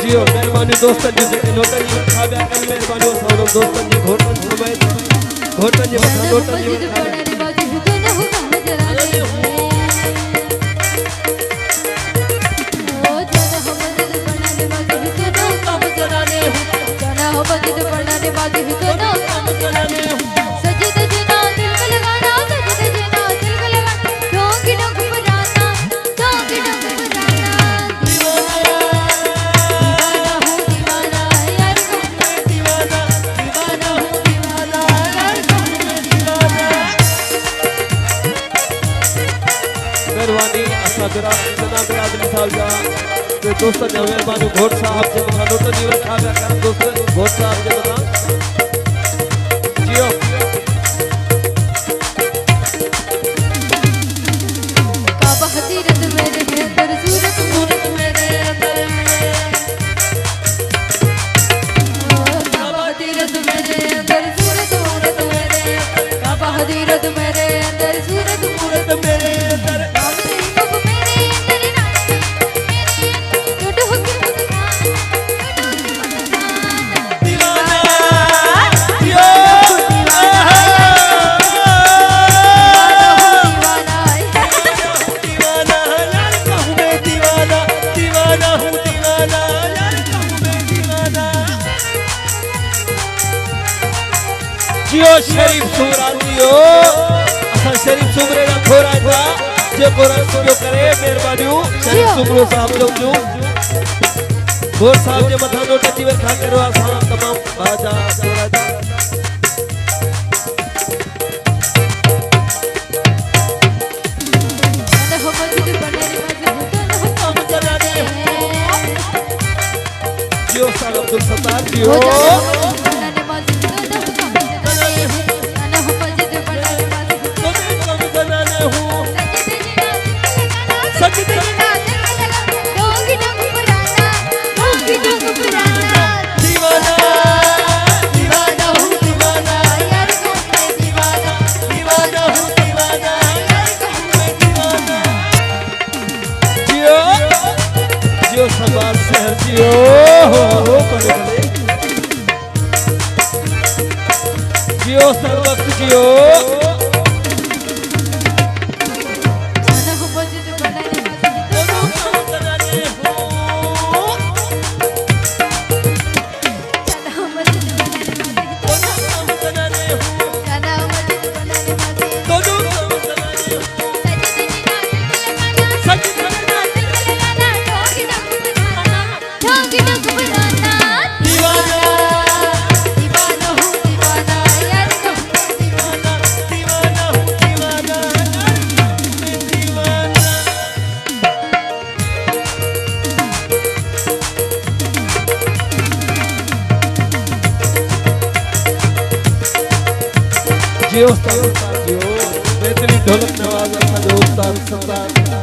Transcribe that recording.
जियो मेहरबानी दोस्तन जी से नोटन जी खा बया कर मेहरबानी सारो दोस्तन जी घोटन समय घोटन जी मथा नोटन जी खा दोस्तों ने मेहरबानी घोट साहब जे मथा नोटन जी खा बया कर दोस्तों घोट साहब जे मथा जियो काबा हजीरत मेरे अंदर सूरत मूरत मेरे अंदर काबा हजीरत मेरे अंदर सूरत मूरत मेरे काबा हजीरत मेरे अंदर सूरत मूरत मेरे अंदर जियो शरीफ सुमरा जियो असा शरीफ सुमरे ना थोड़ा था जे कुरान जो करे मेहरबानी शरीफ सुमरो साहब जो घोट साहब जे मथा नोट जीवन खा करो असा तमाम बाजा थोड़ा था जियो साहब अब्दुल सत्तार जियो जियो सर्वक्त जियो जियो उस्ताद जियो बेहतरीन ढोलक नवाज असा जो उस्ताद सरदार